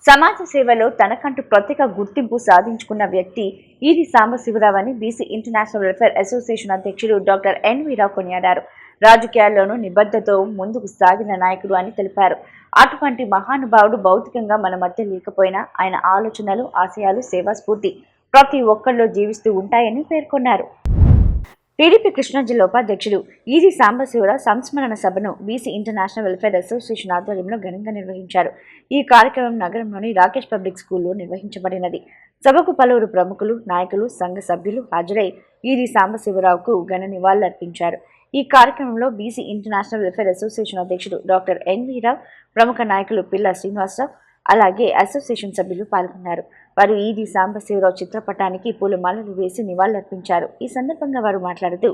సమాజ సేవలో తనకంటూ ప్రత్యేక గుర్తింపు సాధించుకున్న వ్యక్తి ఈది సాంబశివరావు అని బీసీ ఇంటర్నేషనల్ వెల్ఫేర్ అసోసియేషన్ అధ్యక్షుడు డాక్టర్ ఎన్వి రావు కొనియాడారు. రాజకీయాల్లోనూ నిబద్ధతతో ముందుకు సాగిన నాయకుడు అని తెలిపారు. అటువంటి మహానుభావుడు భౌతికంగా మన మధ్య లేకపోయినా ఆయన ఆలోచనలు, ఆశయాలు, సేవా స్ఫూర్తి ప్రతి ఒక్కరిలో జీవిస్తూ ఉంటాయని పేర్కొన్నారు. టీడీపీ కృష్ణా జిల్లా ఉపాధ్యక్షుడు ఈది సాంబశివరావు సంస్మరణ సభను బీసీ ఇంటర్నేషనల్ వెల్ఫేర్ అసోసియేషన్ ఆధ్వర్యంలో ఘనంగా నిర్వహించారు. ఈ కార్యక్రమం నగరంలోని రాకేష్ పబ్లిక్ స్కూల్లో నిర్వహించబడినది. సభకు పలువురు ప్రముఖులు, నాయకులు, సంఘ సభ్యులు హాజరై ఈది సాంబశివరావుకు ఘన నివాళులర్పించారు. ఈ కార్యక్రమంలో బీసీ ఇంటర్నేషనల్ వెల్ఫేర్ అసోసియేషన్ అధ్యక్షుడు డాక్టర్ ఎన్వి రావు, ప్రముఖ నాయకులు పిల్ల శ్రీనివాసరావు, అలాగే అసోసియేషన్ సభ్యులు పాల్గొన్నారు. వారు ఈది సాంబశివరావు చిత్రపటానికి పూలమాలలు వేసి నివాళులర్పించారు. ఈ సందర్భంగా వారు మాట్లాడుతూ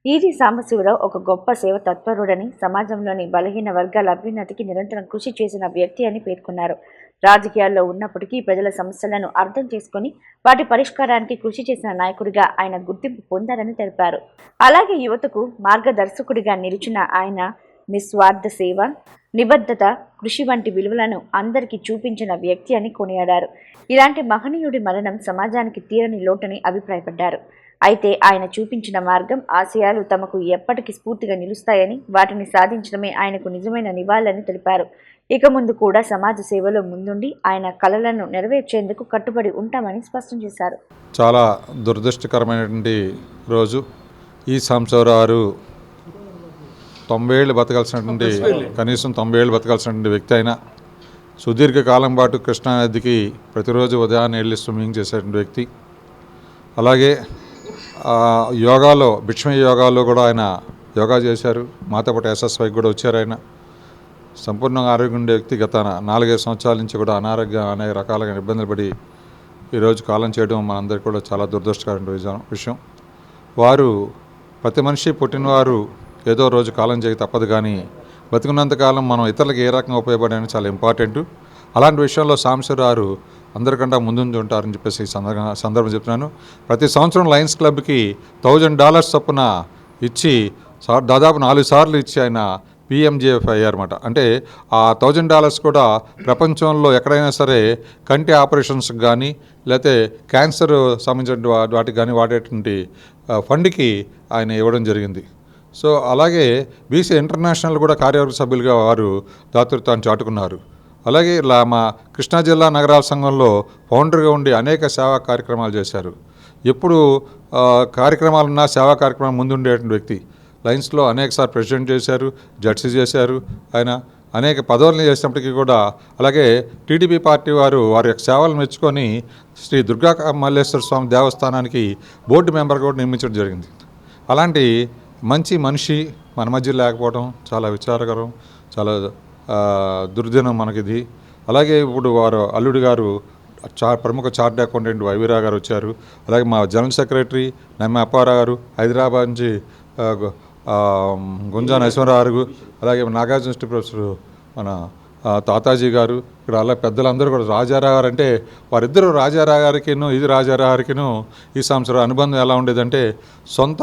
ఈది సాంబశివరావు ఒక గొప్ప సేవ తత్పరుడని, సమాజంలోని బలహీన వర్గాల అభ్యున్నతికి నిరంతరం కృషి చేసిన వ్యక్తి అని పేర్కొన్నారు. రాజకీయాల్లో ఉన్నప్పటికీ ప్రజల సమస్యలను అర్థం చేసుకుని వాటి పరిష్కారానికి కృషి చేసిన నాయకుడిగా ఆయన గుర్తింపు పొందారని తెలిపారు. అలాగే యువతకు మార్గదర్శకుడిగా నిలిచిన ఆయన నిస్వార్థ సేవ, నిబద్ధత, కృషి వంటి విలువలను అందరికీ చూపించిన వ్యక్తి అని కొనియాడారు. ఇలాంటి మహనీయుడి మరణం సమాజానికి తీరని లోటని అభిప్రాయపడ్డారు. అయితే ఆయన చూపించిన మార్గం, ఆశయాలు తమకు ఎప్పటికీ స్ఫూర్తిగా నిలుస్తాయని, వాటిని సాధించడమే ఆయనకు నిజమైన నివాళులని తెలిపారు. ఇక ముందు కూడా సమాజ సేవలో ముందుండి ఆయన కలలను నెరవేర్చేందుకు కట్టుబడి ఉంటామని స్పష్టం చేశారు. చాలా దురదృష్టకరమైనటువంటి రోజు. ఈ సాంబశివరావు 90 ఏళ్ళు బతకాల్సినటువంటి, కనీసం 90 ఏళ్ళు బతకాల్సినటువంటి వ్యక్తి అయినా సుదీర్ఘకాలం పాటు కృష్ణానదికి ప్రతిరోజు ఉదయాన్నే వెళ్ళి స్విమ్మింగ్ చేసేటువంటి వ్యక్తి. అలాగే యోగాలో, భిక్షమయ యోగాలో కూడా ఆయన యోగా చేశారు. మాతో పాటు ఎస్ఎస్వైకి కూడా వచ్చారు. ఆయన సంపూర్ణంగా ఆరోగ్యం ఉండే వ్యక్తి. గత 4-5 సంవత్సరాల నుంచి కూడా అనారోగ్యం అనేక రకాలుగా ఇబ్బందులు పడి ఈరోజు కాలం చేయడం మనందరికీ కూడా చాలా దురదృష్టకరమైన విషయం. వారు ప్రతి మనిషి పుట్టినవారు ఏదో రోజు కాలం చేయక తప్పదు, కానీ బతికున్నంతకాలం మనం ఇతరులకు ఏ రకంగా ఉపయోగపడడానికి చాలా ఇంపార్టెంట్. అలాంటి విషయంలో సాంబశివరావు అందరికంటే ముందుండి ఉంటారని చెప్పేసి సందర్భం చెప్తున్నాను. ప్రతి సంవత్సరం లయన్స్ క్లబ్కి $1000 చొప్పున ఇచ్చి దాదాపు 4 సార్లు ఇచ్చి ఆయన PMJF అయ్యారన్నమాట. అంటే ఆ $1000 కూడా ప్రపంచంలో ఎక్కడైనా సరే కంటి ఆపరేషన్స్కి కానీ, లేకపోతే క్యాన్సర్ సంబంధించిన వాటికి కానీ వాడేటువంటి ఫండ్కి ఆయన ఇవ్వడం జరిగింది. సో అలాగే బీసీ ఇంటర్నేషనల్ కూడా కార్యవర్గ సభ్యులుగా వారు దాతృత్వాన్ని చాటుకున్నారు. అలాగే ఇలా మా కృష్ణా జిల్లా నగరాల సంఘంలో ఫౌండర్గా ఉండి అనేక సేవా కార్యక్రమాలు చేశారు. ఎప్పుడు కార్యక్రమాలున్నా సేవా కార్యక్రమం ముందుండేటువంటి వ్యక్తి. లయన్స్లో అనేకసార్లు ప్రెసిడెంట్ చేశారు, జడ్సీ చేశారు. ఆయన అనేక పదవులను చేసినప్పటికీ కూడా, అలాగే టీడీపీ పార్టీ వారి యొక్క సేవలు మెచ్చుకొని శ్రీ దుర్గా మల్లేశ్వర స్వామి దేవస్థానానికి బోర్డు మెంబర్ కూడా నియమించడం జరిగింది. అలాంటి మంచి మనిషి మన మధ్య లేకపోవడం చాలా విచారకరం, చాలా దుర్దినం మనకిది. అలాగే ఇప్పుడు వారు అల్లుడి గారు ప్రముఖ చార్టెడ్ అకౌంటెంట్ వైవీరావు గారు వచ్చారు. అలాగే మా జనరల్ సెక్రటరీ నమ్మ అప్పారావు గారు, హైదరాబాద్ నుంచి గుంజా నరసింహరావు గారు, అలాగే నాగార్జున యూనివర్సిటీ ప్రొఫెసర్ మన తాతాజీ గారు, ఇక్కడ అలా పెద్దలందరూ కూడా, రాజారావు గారు అంటే వారిద్దరూ, రాజారావు గారికిను ఇది రాజారావు గారికిను ఈ సంవత్సరం అనుబంధం ఎలా ఉండేదంటే సొంత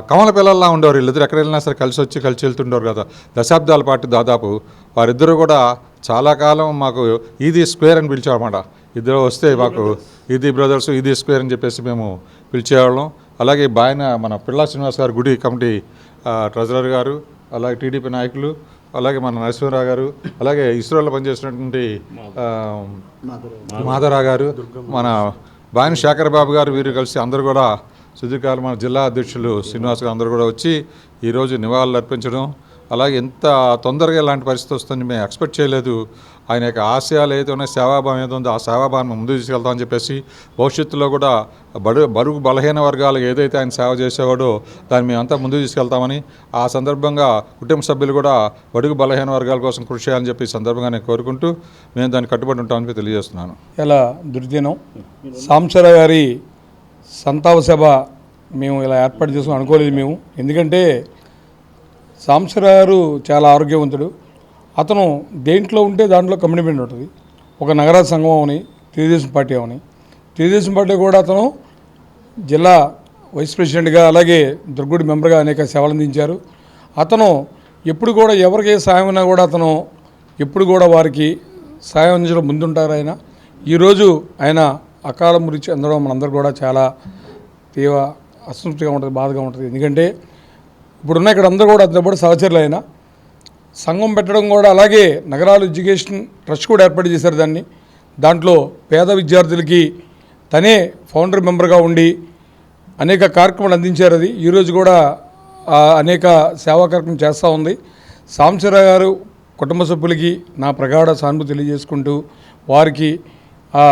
కమల పిల్లల్లా ఉండేవారు. వీళ్ళిద్దరు ఎక్కడ వెళ్ళినా సరే కలిసి వెళ్తుండేవారు కదా, దశాబ్దాల పాటు దాదాపు. వారిద్దరూ కూడా చాలా కాలం మాకు ఈది స్క్వేర్ అని పిలిచేవారన్నమాట. ఇద్దరు వస్తే మాకు ఈది బ్రదర్స్, ఈది స్క్వేర్ అని చెప్పేసి మేము పిలిచేవాళ్ళం. అలాగే బాయన మన పిల్లా శ్రీనివాస్ గారు గుడి కమిటీ ట్రెజరర్ గారు, అలాగే టీడీపీ నాయకులు, అలాగే మన నరసింహరావు గారు, అలాగే ఇస్రోలో పనిచేసినటువంటి మాధవరావు గారు, మన బాయన శేఖర్ బాబు గారు, వీరు కలిసి అందరూ కూడా సుదీర్ఘకాలం మన జిల్లా అధ్యక్షులు శ్రీనివాస్ గారు అందరూ కూడా వచ్చి ఈరోజు నివాళులు అర్పించడం. అలాగే ఎంత తొందరగా ఇలాంటి పరిస్థితి వస్తుందని మేము ఎక్స్పెక్ట్ చేయలేదు. ఆయన యొక్క ఆశయాలు ఏదైతే ఉన్నాయో, సేవాభావం ఏదో ఉందో ఆ సేవాభావం ముందుకు తీసుకెళ్తామని చెప్పేసి, భవిష్యత్తులో కూడా బడుగు బలహీన వర్గాలకు ఏదైతే ఆయన సేవ చేసేవాడో దాన్ని మేమంతా ముందుకు తీసుకెళ్తామని, ఆ సందర్భంగా కుటుంబ సభ్యులు కూడా బడుగు బలహీన వర్గాల కోసం కృషి చేయాలని చెప్పి ఈ సందర్భంగా నేను కోరుకుంటూ మేము దాన్ని కట్టుబడి ఉంటామని తెలియజేస్తున్నాను. ఇలా దుర్దినం సాంబశివరావు గారి సంతాప సభ మేము ఇలా ఏర్పాటు చేసుకుని అనుకోలేదు మేము. ఎందుకంటే సాంబశివరావు గారు చాలా ఆరోగ్యవంతుడు. అతను దేంట్లో ఉంటే దాంట్లో కమిట్మెంట్ ఉంటుంది. ఒక నగర సంఘం అవని, తెలుగుదేశం పార్టీ అవని, తెలుగుదేశం పార్టీ కూడా అతను జిల్లా వైస్ ప్రెసిడెంట్గా, అలాగే దుర్గుడి మెంబర్గా అనేక సేవలు అందించారు. అతను ఎప్పుడు కూడా ఎవరికి సాయం ఉన్నా కూడా అతను ఎప్పుడు కూడా వారికి సాయం అందించడం ముందుంటారు ఆయన. ఈరోజు ఆయన అకాల మృతి చెందడం మనందరూ కూడా చాలా తీవ్ర అసంతృప్తిగా ఉంటుంది, బాధగా ఉంటుంది. ఎందుకంటే ఇప్పుడున్న ఇక్కడ అందరూ కూడా అతనిప్పుడు సహచరులు అయినా సంఘం పెట్టడం కూడా, అలాగే నగరాలు ఎడ్యుకేషన్ ట్రస్ట్ కూడా ఏర్పాటు చేశారు దాన్ని. దాంట్లో పేద విద్యార్థులకి తనే ఫౌండర్ మెంబర్గా ఉండి అనేక కార్యక్రమాలు అందించారు. అది ఈరోజు కూడా అనేక సేవా కార్యక్రమం చేస్తూ ఉంది. సాంబశివరావు గారు కుటుంబ సభ్యులకి నా ప్రగాఢ సానుభూతి తెలియజేసుకుంటూ వారికి ఆ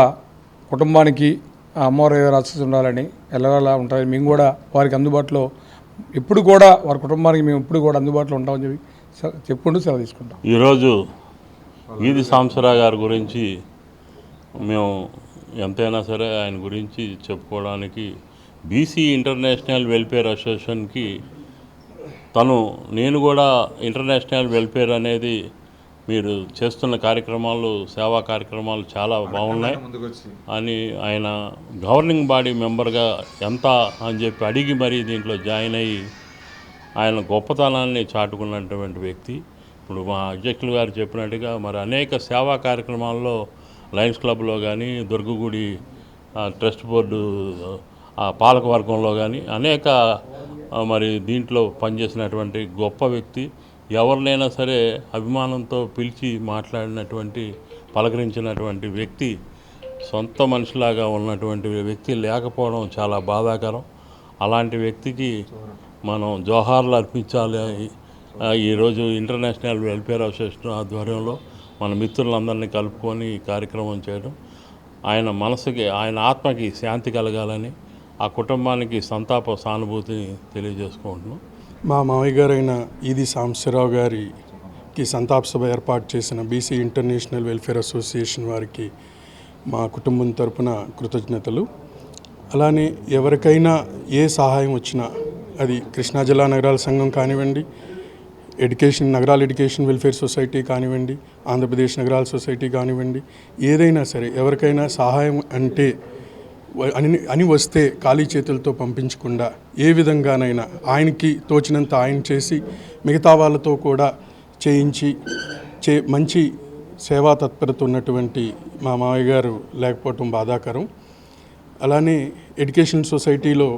కుటుంబానికి ఆ అమ్మవారి ఆశీస్సులు ఉండాలని ఎల్లవేళలా ఉంటారని మేము కూడా వారికి అందుబాటులో ఎప్పుడు కూడా వారి కుటుంబానికి మేము ఎప్పుడు కూడా అందుబాటులో ఉంటామని చెప్పి చెప్పుకుంటూ సెలవు తీసుకుంటాం. ఈరోజు ఈది సాంబశివరావు గారి గురించి మేము ఎంతైనా సరే ఆయన గురించి చెప్పుకోవడానికి బీసీ ఇంటర్నేషనల్ వెల్ఫేర్ అసోసియేషన్కి నేను కూడా ఇంటర్నేషనల్ వెల్ఫేర్ అనేది మీరు చేస్తున్న కార్యక్రమాలు, సేవా కార్యక్రమాలు చాలా బాగున్నాయి అని ఆయన గవర్నింగ్ బాడీ మెంబర్గా ఎంత అని చెప్పి అడిగి మరీ దీంట్లో జాయిన్ అయ్యి ఆయన గొప్పతనాన్ని చాటుకున్నటువంటి వ్యక్తి. ఇప్పుడు మా అధ్యక్షులు గారు చెప్పినట్టుగా మరి అనేక సేవా కార్యక్రమాల్లో లయన్స్ క్లబ్లో కానీ, దుర్గగుడి ట్రస్ట్ బోర్డు పాలకవర్గంలో కానీ అనేక మరి దీంట్లో పనిచేసినటువంటి గొప్ప వ్యక్తి. ఎవరినైనా సరే అభిమానంతో పిలిచి మాట్లాడినటువంటి, పలకరించినటువంటి వ్యక్తి, సొంత మనిషిలాగా ఉన్నటువంటి వ్యక్తి లేకపోవడం చాలా బాధాకరం. అలాంటి వ్యక్తికి మనం జోహార్లు అర్పించాలి. ఈరోజు ఇంటర్నేషనల్ వెల్ఫేర్ అసోసియేషన్ ఆధ్వర్యంలో మన మిత్రులందరినీ కలుపుకొని ఈ కార్యక్రమం చేయడం, ఆయన మనసుకి, ఆయన ఆత్మకి శాంతి కలగాలని, ఆ కుటుంబానికి సంతాప సానుభూతిని తెలియజేసుకుంటున్నాం. మా మావయ్య గారైన ఈది సాంబశివరావు గారికి సంతాప సభ ఏర్పాటు చేసిన బీసీ ఇంటర్నేషనల్ వెల్ఫేర్ అసోసియేషన్ వారికి మా కుటుంబం తరపున కృతజ్ఞతలు. అలానే ఎవరికైనా ఏ సహాయం వచ్చినా, అది కృష్ణా జిల్లా నగరాల సంఘం కానివ్వండి, నగరాల ఎడ్యుకేషన్ వెల్ఫేర్ సొసైటీ కానివ్వండి, ఆంధ్రప్రదేశ్ నగరాల సొసైటీ కానివ్వండి, ఏదైనా సరే ఎవరికైనా సహాయం అంటే అని వస్తే ఖాళీ చేతులతో పంపించకుండా ఏ విధంగానైనా ఆయనకి తోచినంత ఆయన చేసి మిగతా వాళ్ళతో కూడా చేయించి మంచి సేవా తత్పరత ఉన్నటువంటి మా మావయ్య గారు లేకపోవటం బాధాకరం. అలానే ఎడ్యుకేషన్ సొసైటీలో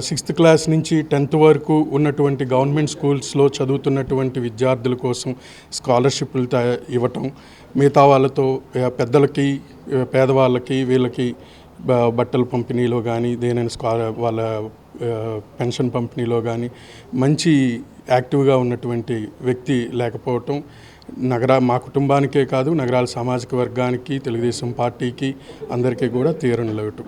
6th క్లాస్ నుంచి 10th వరకు ఉన్నటువంటి గవర్నమెంట్ స్కూల్స్లో చదువుతున్నటువంటి విద్యార్థుల కోసం స్కాలర్షిప్లు ఇవ్వటం, మిగతా వాళ్ళతో పెద్దలకి, పేదవాళ్ళకి, వీళ్ళకి బట్టల పంపిణీలో కానీ, దేనైనా వాళ్ళ పెన్షన్ పంపిణీలో కానీ మంచి యాక్టివ్గా ఉన్నటువంటి వ్యక్తి లేకపోవటం మా కుటుంబానికే కాదు, నగరాల సామాజిక వర్గానికి, తెలుగుదేశం పార్టీకి అందరికీ కూడా తీరని లోటు.